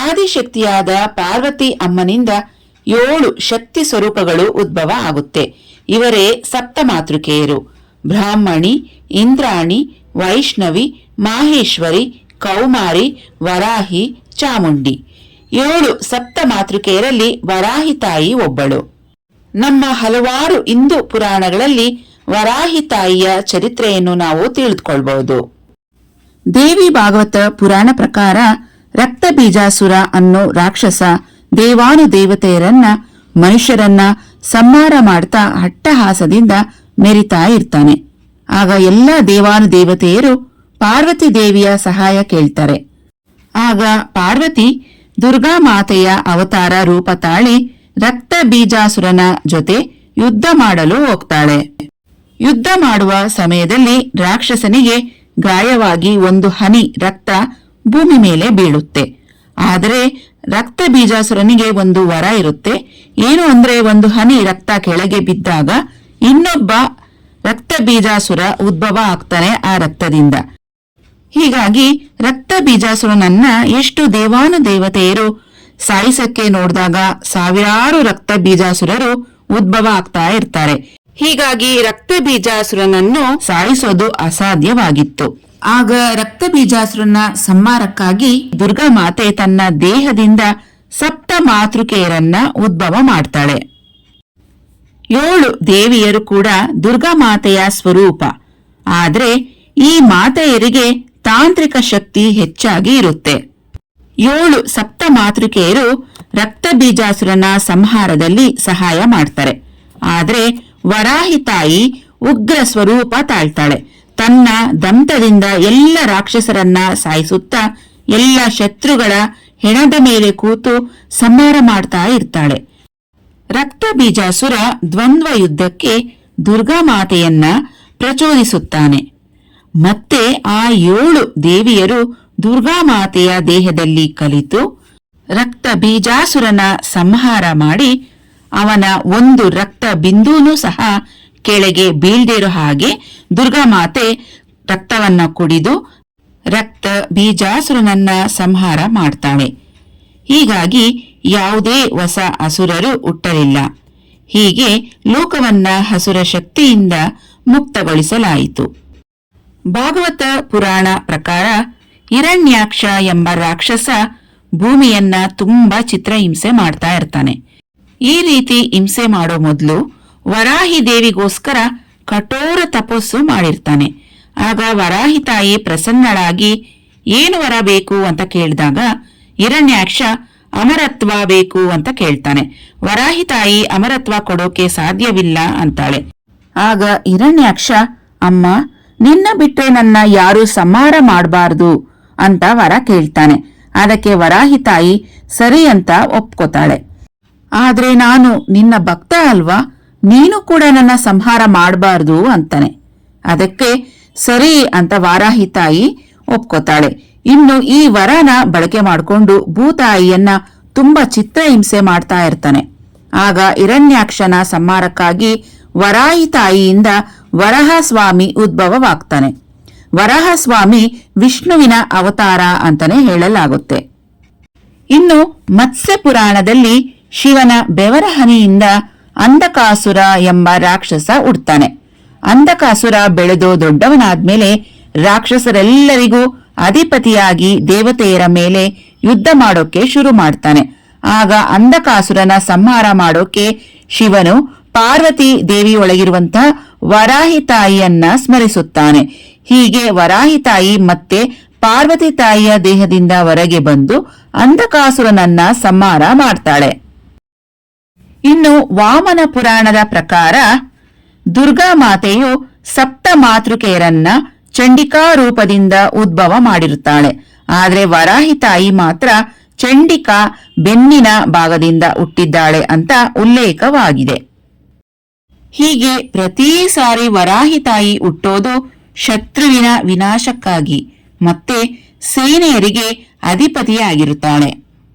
ಆದಿಶಕ್ತಿಯಾದ ಪಾರ್ವತಿ ಅಮ್ಮನಿಂದ 7 ಶಕ್ತಿ ಸ್ವರೂಪಗಳು ಉದ್ಭವ ಆಗುತ್ತೆ. ಇವರೇ ಸಪ್ತ ಮಾತೃಕೆಯರು. ಬ್ರಾಹ್ಮಣಿ, ಇಂದ್ರಾಣಿ, ವೈಷ್ಣವಿ, ಮಾಹೇಶ್ವರಿ, ಕೌಮಾರಿ, ವರಾಹಿ, ಚಾಮುಂಡಿ. 7 ಸಪ್ತ ಮಾತೃಕೆಯರಲ್ಲಿ ವರಾಹಿ ತಾಯಿ ಒಬ್ಬಳು. ನಮ್ಮ ಹಲವಾರು ಹಿಂದೂ ಪುರಾಣಗಳಲ್ಲಿ ವರಾಹಿ ತಾಯಿಯ ಚರಿತ್ರೆಯನ್ನು ನಾವು ತಿಳಿದುಕೊಳ್ಬಹುದು. ದೇವಿ ಭಾಗವತ ಪುರಾಣ ಪ್ರಕಾರ ರಕ್ತ ಬೀಜಾಸುರ ಅನ್ನೋ ರಾಕ್ಷಸ ದೇವಾನುದೇವತೆಯರನ್ನ ಮನುಷ್ಯರನ್ನ ಸಂಹಾರ ಮಾಡ್ತಾ ಹಟ್ಟಹಾಸದಿಂದ ಮೆರಿತಾ ಇರ್ತಾನೆ. ಆಗ ಎಲ್ಲ ದೇವಾನುದೇವತೆಯರು ಪಾರ್ವತಿ ದೇವಿಯ ಸಹಾಯ ಕೇಳ್ತಾರೆ. ಆಗ ಪಾರ್ವತಿ ದುರ್ಗಾ ಮಾತೆಯ ಅವತಾರ ರೂಪ ತಾಳಿ ರಕ್ತ ಬೀಜಾಸುರನ ಜೊತೆ ಯುದ್ಧ ಮಾಡಲು ಹೋಗ್ತಾಳೆ. ಯುದ್ಧ ಮಾಡುವ ಸಮಯದಲ್ಲಿ ರಾಕ್ಷಸನಿಗೆ ಗಾಯವಾಗಿ 1 ಹನಿ ರಕ್ತ ಭೂಮಿ ಮೇಲೆ ಬೀಳುತ್ತೆ. ಆದರೆ ರಕ್ತ ಬೀಜಾಸುರನಿಗೆ ಒಂದು ವರ ಇರುತ್ತೆ. ಏನು ಅಂದ್ರೆ 1 ಹನಿ ರಕ್ತ ಕೆಳಗೆ ಬಿದ್ದಾಗ ಇನ್ನೊಬ್ಬ ರಕ್ತ ಬೀಜಾಸುರ ಉದ್ಭವ ಆಗ್ತಾನೆ ಆ ರಕ್ತದಿಂದ. ಹೀಗಾಗಿ ರಕ್ತ ಬೀಜಾಸುರನನ್ನ ಎಷ್ಟು ದೇವಾನುದೇವತೆಯರು ಸಾಯಿಸಕ್ಕೆ ನೋಡಿದಾಗ ಸಾವಿರಾರು ರಕ್ತ ಬೀಜಾಸುರರು ಉದ್ಭವ ಆಗ್ತಾ ಇರ್ತಾರೆ. ಹೀಗಾಗಿ ರಕ್ತ ಬೀಜಾಸುರನನ್ನು ಸಾಯಿಸೋದು ಅಸಾಧ್ಯವಾಗಿತ್ತು. ಆಗ ರಕ್ತ ಬೀಜಾಸುರನ ಸಂಹಾರಕ್ಕಾಗಿ ದುರ್ಗಾ ಮಾತೆ ತನ್ನ ದೇಹದಿಂದ ಸಪ್ತ ಮಾತೃಕೆಯರನ್ನ ಉದ್ಭವ ಮಾಡ್ತಾಳೆ. 7 ದೇವಿಯರು ಕೂಡ ದುರ್ಗಾ ಮಾತೆಯ ಸ್ವರೂಪ. ಆದ್ರೆ ಈ ಮಾತೆಯರಿಗೆ ತಾಂತ್ರಿಕ ಶಕ್ತಿ ಹೆಚ್ಚಾಗಿ ಇರುತ್ತೆ. 7 ಸಪ್ತ ಮಾತೃಕೆಯರು ರಕ್ತ ಬೀಜಾಸುರನ ಸಂಹಾರದಲ್ಲಿ ಸಹಾಯ ಮಾಡ್ತಾರೆ. ಆದ್ರೆ ವರಾಹಿ ತಾಯಿ ಉಗ್ರ ಸ್ವರೂಪ ತಾಳ್ತಾಳೆ. ತನ್ನ ದಂತದಿಂದ ಎಲ್ಲ ರಾಕ್ಷಸರನ್ನ ಸಾಯಿಸುತ್ತಾ ಎಲ್ಲ ಶತ್ರುಗಳ ಹೆಣದ ಮೇಲೆ ಕೂತು ಸಂಹಾರ ಮಾಡ್ತಾ ಇರ್ತಾಳೆ. ರಕ್ತ ಬೀಜಾಸುರ ದ್ವಂದ್ವ ಯುದ್ಧಕ್ಕೆ ದುರ್ಗಾ ಮಾತೆಯನ್ನ ಪ್ರಚೋದಿಸುತ್ತಾನೆ. ಮತ್ತೆ ಆ 7 ದೇವಿಯರು ದುರ್ಗಾ ಮಾತೆಯ ದೇಹದಲ್ಲಿ ಕಲಿತು ರಕ್ತ ಬೀಜಾಸುರನ ಸಂಹಾರ ಮಾಡಿ ಅವನ 1 ರಕ್ತ ಬಿಂದೂನೂ ಸಹ ಕೆಳಗೆ ಬೀಳ್ದಿರೋ ಹಾಗೆ ದುರ್ಗಾ ಮಾತೆ ರಕ್ತವನ್ನ ಕುಡಿದು ರಕ್ತ ಬೀಜಾಸುರನನ್ನ ಸಂಹಾರ ಮಾಡ್ತಾಳೆ. ಹೀಗಾಗಿ ಯಾವುದೇ ಹೊಸ ಅಸುರರು ಹುಟ್ಟಲಿಲ್ಲ. ಹೀಗೆ ಲೋಕವನ್ನ ಹಸುರ ಶಕ್ತಿಯಿಂದ ಮುಕ್ತಗೊಳಿಸಲಾಯಿತು. ಭಾಗವತ ಪುರಾಣ ಪ್ರಕಾರ ಹಿರಣ್ಯಾಕ್ಷ ಎಂಬ ರಾಕ್ಷಸ ಭೂಮಿಯನ್ನ ತುಂಬಾ ಚಿತ್ರಹಿಂಸೆ ಮಾಡ್ತಾ ಇರ್ತಾನೆ. ಈ ರೀತಿ ಹಿಂಸೆ ಮಾಡೋ ಮೊದಲು ವರಾಹಿ ದೇವಿಗೋಸ್ಕರ ಕಠೋರ ತಪಸ್ಸು ಮಾಡಿರ್ತಾನೆ. ಆಗ ವರಾಹಿ ತಾಯಿ ಪ್ರಸನ್ನಳಾಗಿ ಏನು ವರ ಬೇಕು ಅಂತ ಕೇಳಿದಾಗ ಹಿರಣ್ಯಾಕ್ಷ ಅಮರತ್ವ ಬೇಕು ಅಂತ ಕೇಳ್ತಾನೆ. ವರಾಹಿ ತಾಯಿ ಅಮರತ್ವ ಕೊಡೋಕೆ ಸಾಧ್ಯವಿಲ್ಲ ಅಂತಾಳೆ. ಆಗ ಹಿರಣ್ಯಾಕ್ಷ, ಅಮ್ಮ, ನಿನ್ನ ಬಿಟ್ರೆ ನನ್ನ ಯಾರು ಸಂಹಾರ ಮಾಡಬಾರ್ದು ಅಂತ ವರ ಕೇಳ್ತಾನೆ. ಅದಕ್ಕೆ ವರಾಹಿ ತಾಯಿ ಸರಿ ಅಂತ ಒಪ್ಕೋತಾಳೆ. ಆದ್ರೆ ನಾನು ನಿನ್ನ ಭಕ್ತ ಅಲ್ವಾ, ನೀನು ಕೂಡ ನನ್ನ ಸಂಹಾರ ಮಾಡಬಾರ್ದು ಅಂತಾನೆ. ಅದಕ್ಕೆ ಸರಿ ಅಂತ ವಾರಾಹಿ ತಾಯಿ ಒಪ್ಕೋತಾಳೆ. ಇನ್ನು ಈ ವರನ ಬಳಕೆ ಮಾಡಿಕೊಂಡು ಭೂತಾಯಿಯನ್ನ ತುಂಬಾ ಚಿತ್ರಹಿಂಸೆ ಮಾಡ್ತಾ ಇರ್ತಾನೆ. ಆಗ ಹಿರಣ್ಯಾಕ್ಷನ ಸಂಹಾರಕ್ಕಾಗಿ ವರಾಹಿ ತಾಯಿಯಿಂದ ವರಹಸ್ವಾಮಿ ಉದ್ಭವವಾಗ್ತಾನೆ. ವರಹಸ್ವಾಮಿ ವಿಷ್ಣುವಿನ ಅವತಾರ ಅಂತಾನೆ ಹೇಳಲಾಗುತ್ತೆ. ಇನ್ನು ಮತ್ಸ್ಯ ಪುರಾಣದಲ್ಲಿ ಶಿವನ ಬೆವರ ಹನಿಯಿಂದ ಅಂಧಕಾಸುರ ಎಂಬ ರಾಕ್ಷಸ ಹುಡ್ತಾನೆ. ಅಂಧಕಾಸುರ ಬೆಳೆದು ದೊಡ್ಡವನಾದ್ಮೇಲೆ ರಾಕ್ಷಸರೆಲ್ಲರಿಗೂ ಅಧಿಪತಿಯಾಗಿ ದೇವತೆಯರ ಮೇಲೆ ಯುದ್ಧ ಮಾಡೋಕೆ ಶುರು ಮಾಡ್ತಾನೆ. ಆಗ ಅಂಧಕಾಸುರನ ಸಂಹಾರ ಮಾಡೋಕೆ ಶಿವನು ಪಾರ್ವತಿ ದೇವಿಯೊಳಗಿರುವಂತಹ ವರಾಹಿ ತಾಯಿಯನ್ನ ಸ್ಮರಿಸುತ್ತಾನೆ. ಹೀಗೆ ವರಾಹಿ ತಾಯಿ ಮತ್ತೆ ಪಾರ್ವತಿ ತಾಯಿಯ ದೇಹದಿಂದ ಹೊರಗೆ ಬಂದು ಅಂಧಕಾಸುರನನ್ನ ಸಂಹಾರ ಮಾಡ್ತಾಳೆ. ಇನ್ನು ವಾಮನ ಪುರಾಣದ ಪ್ರಕಾರ ದುರ್ಗಾ ಮಾತೆಯು ಸಪ್ತ ಮಾತೃಕೆಯರನ್ನ ಚಂಡಿಕಾ ರೂಪದಿಂದ ಉದ್ಭವ ಮಾಡಿರುತ್ತಾಳೆ. ಆದ್ರೆ ವರಾಹಿ ತಾಯಿ ಮಾತ್ರ ಚಂಡಿಕಾ ಬೆನ್ನಿನ ಭಾಗದಿಂದ ಹುಟ್ಟಿದ್ದಾಳೆ ಅಂತ ಉಲ್ಲೇಖವಾಗಿದೆ. ಹೀಗೆ ಪ್ರತಿ ಸಾರಿ ವರಾಹಿ ತಾಯಿ ಹುಟ್ಟೋದು ಶತ್ರುವಿನ ವಿನಾಶಕ್ಕಾಗಿ ಮತ್ತೆ ಸೇನೆಯರಿಗೆ ಅಧಿಪತಿಯಾಗಿರುತ್ತಾಳೆ.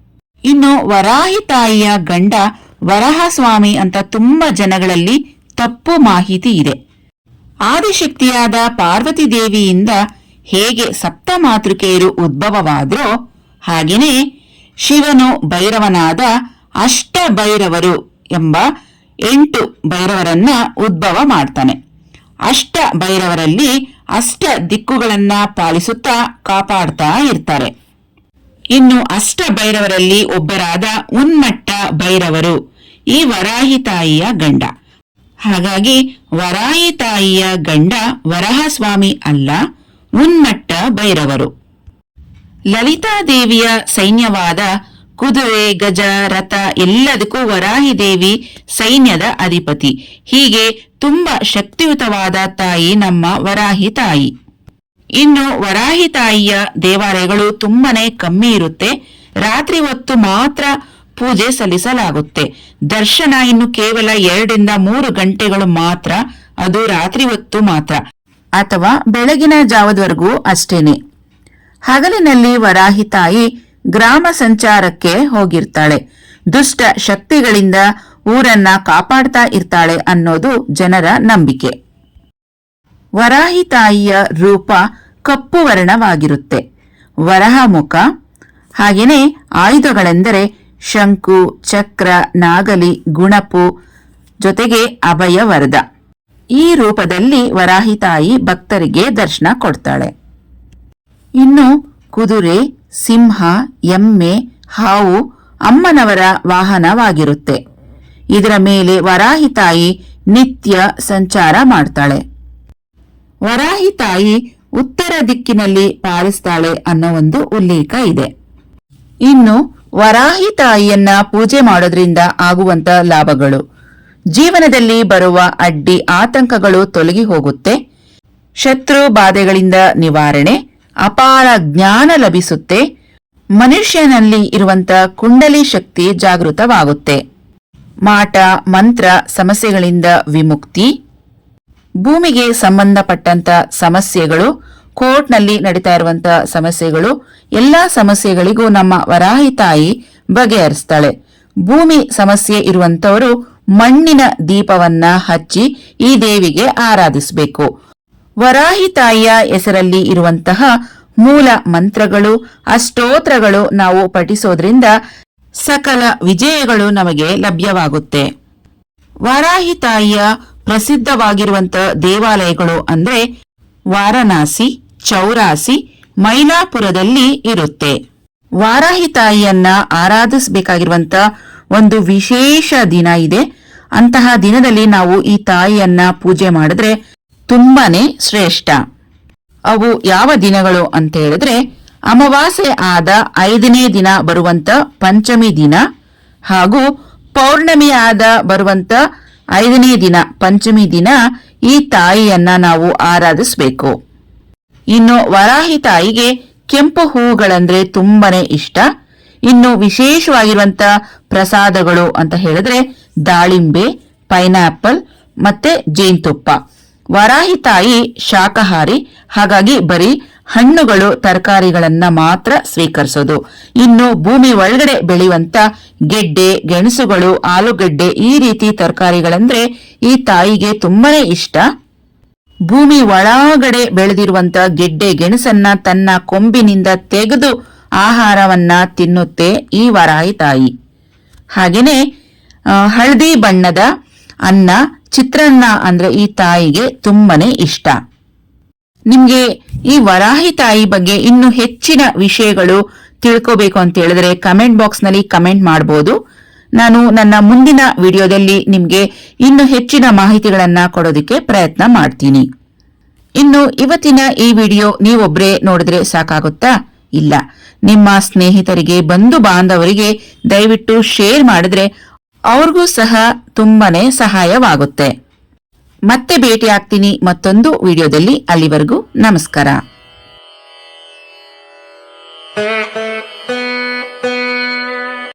ಇನ್ನು ವರಾಹಿ ತಾಯಿಯ ಗಂಡ ವರಹಸ್ವಾಮಿ ಅಂತ ತುಂಬಾ ಜನಗಳಲ್ಲಿ ತಪ್ಪು ಮಾಹಿತಿ ಇದೆ. ಆದಿಶಕ್ತಿಯಾದ ಪಾರ್ವತಿ ದೇವಿಯಿಂದ ಹೇಗೆ ಸಪ್ತ ಮಾತೃಕೆಯರು ಉದ್ಭವವಾದ್ರೋ ಹಾಗೇನೆ ಶಿವನು ಭೈರವನಾದ ಅಷ್ಟ ಭೈರವರು ಎಂಬ 8 ಭೈರವರನ್ನ ಉದ್ಭವ ಮಾಡ್ತಾನೆ. ಅಷ್ಟ ಭೈರವರಲ್ಲಿ ಅಷ್ಟ ದಿಕ್ಕುಗಳನ್ನ ಪಾಲಿಸುತ್ತಾ ಕಾಪಾಡ್ತಾ ಇರ್ತಾರೆ. ಇನ್ನು ಅಷ್ಟ ಭೈರವರಲ್ಲಿ ಒಬ್ಬರಾದ ಉನ್ಮಟ್ಟ ಭೈರವರು ಈ ವರಾಹಿ ತಾಯಿಯ ಗಂಡ. ಹಾಗಾಗಿ ವರಾಹಿ ತಾಯಿಯ ಗಂಡ ವರಹಸ್ವಾಮಿ ಅಲ್ಲ, ಉನ್ಮಟ್ಟ ಭೈರವರು. ಲಲಿತಾದೇವಿಯ ಸೈನ್ಯವಾದ ಕುದುರೆ, ಗಜ, ರಥ ಎಲ್ಲದಕ್ಕೂ ವರಾಹಿ ದೇವಿ ಸೈನ್ಯದ ಅಧಿಪತಿ. ಹೀಗೆ ತುಂಬಾ ಶಕ್ತಿಯುತವಾದ ತಾಯಿ ನಮ್ಮ ವರಾಹಿ ತಾಯಿ. ಇನ್ನು ವರಾಹಿ ತಾಯಿಯ ದೇವಾಲಯಗಳು ತುಂಬಾನೇ ಕಮ್ಮಿ ಇರುತ್ತೆ. ರಾತ್ರಿ ಹೊತ್ತು ಮಾತ್ರ ಪೂಜೆ ಸಲ್ಲಿಸಲಾಗುತ್ತೆ. ದರ್ಶನ ಇನ್ನು ಕೇವಲ 2-3 ಗಂಟೆಗಳು ಮಾತ್ರ, ಅದು ರಾತ್ರಿ ಹೊತ್ತು ಮಾತ್ರ, ಅಥವಾ ಬೆಳಗಿನ ಜಾವದವರೆಗೂ ಅಷ್ಟೇನೆ. ಹಗಲಿನಲ್ಲಿ ವರಾಹಿ ತಾಯಿ ಗ್ರಾಮ ಸಂಚಾರಕ್ಕೆ ಹೋಗಿರ್ತಾಳೆ. ದುಷ್ಟ ಶಕ್ತಿಗಳಿಂದ ಊರನ್ನ ಕಾಪಾಡ್ತಾ ಇರ್ತಾಳೆ ಅನ್ನೋದು ಜನರ ನಂಬಿಕೆ. ವರಾಹಿ ತಾಯಿಯ ರೂಪ ಕಪ್ಪು ವರ್ಣವಾಗಿರುತ್ತೆ. ವರಹ ಮುಖ. ಹಾಗೇನೆ ಆಯುಧಗಳೆಂದರೆ ಶಂಕು, ಚಕ್ರ, ನಾಗಲಿ, ಗುಣಪು, ಜೊತೆಗೆ ಅಭಯ ವರದ. ಈ ರೂಪದಲ್ಲಿ ವರಾಹಿ ತಾಯಿ ಭಕ್ತರಿಗೆ ದರ್ಶನ ಕೊಡ್ತಾಳೆ. ಇನ್ನು ಕುದುರೆ, ಸಿಂಹ, ಎಮ್ಮೆ, ಹಾವು ಅಮ್ಮನವರ ವಾಹನವಾಗಿರುತ್ತೆ. ಇದರ ಮೇಲೆ ವರಾಹಿ ತಾಯಿ ನಿತ್ಯ ಸಂಚಾರ ಮಾಡ್ತಾಳೆ. ವರಾಹಿ ತಾಯಿ ಉತ್ತರ ದಿಕ್ಕಿನಲ್ಲಿ ಪಾಲಿಸ್ತಾಳೆ ಅನ್ನೋ ಒಂದು ಉಲ್ಲೇಖ ಇದೆ. ಇನ್ನು ವರಾಹಿ ತಾಯಿಯನ್ನ ಪೂಜೆ ಮಾಡೋದ್ರಿಂದ ಆಗುವಂತ ಲಾಭಗಳು: ಜೀವನದಲ್ಲಿ ಬರುವ ಅಡ್ಡಿ ಆತಂಕಗಳು ತೊಲಗಿ ಹೋಗುತ್ತೆ, ಶತ್ರು ಬಾಧೆಗಳಿಂದ ನಿವಾರಣೆ, ಅಪಾರ ಜ್ಞಾನ ಲಭಿಸುತ್ತೆ, ಮನುಷ್ಯನಲ್ಲಿ ಇರುವಂತ ಕುಂಡಲಿ ಶಕ್ತಿ ಜಾಗೃತವಾಗುತ್ತೆ, ಮಾಟ ಮಂತ್ರ ಸಮಸ್ಯೆಗಳಿಂದ ವಿಮುಕ್ತಿ, ಭೂಮಿಗೆ ಸಂಬಂಧಪಟ್ಟಂತ ಸಮಸ್ಯೆಗಳು, ಕೋರ್ಟ್ನಲ್ಲಿ ನಡೀತಾ ಇರುವಂತ ಸಮಸ್ಯೆಗಳು, ಎಲ್ಲಾ ಸಮಸ್ಯೆಗಳಿಗೂ ನಮ್ಮ ವರಾಹಿ ತಾಯಿ ಬಗೆಹರಿಸ್ತಾಳೆ. ಭೂಮಿ ಸಮಸ್ಯೆ ಇರುವಂತವರು ಮಣ್ಣಿನ ದೀಪವನ್ನ ಹಚ್ಚಿ ಈ ದೇವಿಗೆ ಆರಾಧಿಸಬೇಕು. ವರಾಹಿ ತಾಯಿಯ ಹೆಸರಲ್ಲಿ ಇರುವಂತಹ ಮೂಲ ಮಂತ್ರಗಳು, ಅಷ್ಟೋತ್ರಗಳು ನಾವು ಪಠಿಸೋದ್ರಿಂದ ಸಕಲ ವಿಜಯಗಳು ನಮಗೆ ಲಭ್ಯವಾಗುತ್ತೆ. ವರಾಹಿ ತಾಯಿಯ ಪ್ರಸಿದ್ಧವಾಗಿರುವಂತಹ ದೇವಾಲಯಗಳು ಅಂದ್ರೆ ವಾರಣಾಸಿ, ಚೌರಾಸಿ, ಮೈಲಾಪುರದಲ್ಲಿ ಇರುತ್ತೆ. ವಾರಾಹಿ ತಾಯಿಯನ್ನ ಆರಾಧಿಸಬೇಕಾಗಿರುವಂತ ಒಂದು ವಿಶೇಷ ದಿನ ಇದೆ. ಅಂತಹ ದಿನದಲ್ಲಿ ನಾವು ಈ ತಾಯಿಯನ್ನ ಪೂಜೆ ಮಾಡಿದ್ರೆ ತುಂಬಾನೇ ಶ್ರೇಷ್ಠ. ಅವು ಯಾವ ದಿನಗಳು ಅಂತ ಹೇಳಿದ್ರೆ, ಅಮಾವಾಸ್ಯೆ ಆದ 5ನೇ ದಿನ ಬರುವಂತ ಪಂಚಮಿ ದಿನ, ಹಾಗೂ ಪೌರ್ಣಮಿ ಆದ ಬರುವಂತ 5ನೇ ದಿನ ಪಂಚಮಿ ದಿನ ಈ ತಾಯಿಯನ್ನ ನಾವು ಆರಾಧಿಸಬೇಕು. ಇನ್ನು ವರಾಹಿ ತಾಯಿಗೆ ಕೆಂಪು ಹೂವುಗಳಂದ್ರೆ ತುಂಬಾನೇ ಇಷ್ಟ. ಇನ್ನು ವಿಶೇಷವಾಗಿರುವಂತ ಪ್ರಸಾದಗಳು ಅಂತ ಹೇಳಿದ್ರೆ ದಾಳಿಂಬೆ, ಪೈನಾಪಲ್ ಮತ್ತೆ ಜೇನುತುಪ್ಪ. ವರಾಹಿ ತಾಯಿ ಶಾಕಾಹಾರಿ, ಹಾಗಾಗಿ ಬರೀ ಹಣ್ಣುಗಳು, ತರಕಾರಿಗಳನ್ನ ಮಾತ್ರ ಸ್ವೀಕರಿಸೋದು. ಇನ್ನು ಭೂಮಿ ಒಳಗಡೆ ಬೆಳೆಯುವಂತ ಗೆಡ್ಡೆ, ಗೆಣಸುಗಳು, ಆಲೂಗಡ್ಡೆ ಈ ರೀತಿ ತರಕಾರಿಗಳಂದ್ರೆ ಈ ತಾಯಿಗೆ ತುಂಬಾನೇ ಇಷ್ಟ. ಭೂಮಿ ಒಳಗಡೆ ಬೆಳೆದಿರುವಂತ ಗೆಡ್ಡೆ ಗೆಣಸನ್ನ ತನ್ನ ಕೊಂಬಿನಿಂದ ತೆಗೆದು ಆಹಾರವನ್ನ ತಿನ್ನುತ್ತೆ ಈ ವರಾಹಿ ತಾಯಿ. ಹಾಗೇನೆ ಹಳದಿ ಬಣ್ಣದ ಅನ್ನ, ಚಿತ್ರಾನ್ನ ಅಂದ್ರೆ ಈ ತಾಯಿಗೆ ತುಂಬಾನೇ ಇಷ್ಟ. ನಿಮ್ಗೆ ಈ ವರಾಹಿ ತಾಯಿ ಬಗ್ಗೆ ಇನ್ನು ಹೆಚ್ಚಿನ ವಿಷಯಗಳು ತಿಳ್ಕೋಬೇಕು ಅಂತ ಹೇಳಿದ್ರೆ ಕಮೆಂಟ್ ಬಾಕ್ಸ್ ನಲ್ಲಿ ಕಮೆಂಟ್ ಮಾಡಬಹುದು. ನಾನು ನನ್ನ ಮುಂದಿನ ವಿಡಿಯೋದಲ್ಲಿ ನಿಮ್ಗೆ ಇನ್ನು ಹೆಚ್ಚಿನ ಮಾಹಿತಿಗಳನ್ನ ಕೊಡೋದಕ್ಕೆ ಪ್ರಯತ್ನ ಮಾಡ್ತೀನಿ. ಇನ್ನು ಇವತ್ತಿನ ಈ ವಿಡಿಯೋ ನೀವೊಬ್ರೇ ನೋಡಿದ್ರೆ ಸಾಕಾಗುತ್ತಾ? ಇಲ್ಲ, ನಿಮ್ಮ ಸ್ನೇಹಿತರಿಗೆ, ಬಂಧು ಬಾಂಧವರಿಗೆ ದಯವಿಟ್ಟು ಶೇರ್ ಮಾಡಿದ್ರೆ ಅವ್ರಿಗೂ ಸಹ ತುಂಬಾನೇ ಸಹಾಯವಾಗುತ್ತೆ. ಮತ್ತೆ ಭೇಟಿ ಆಗ್ತೀನಿ ಮತ್ತೊಂದು ವಿಡಿಯೋದಲ್ಲಿ. ಅಲ್ಲಿವರೆಗೂ ನಮಸ್ಕಾರ.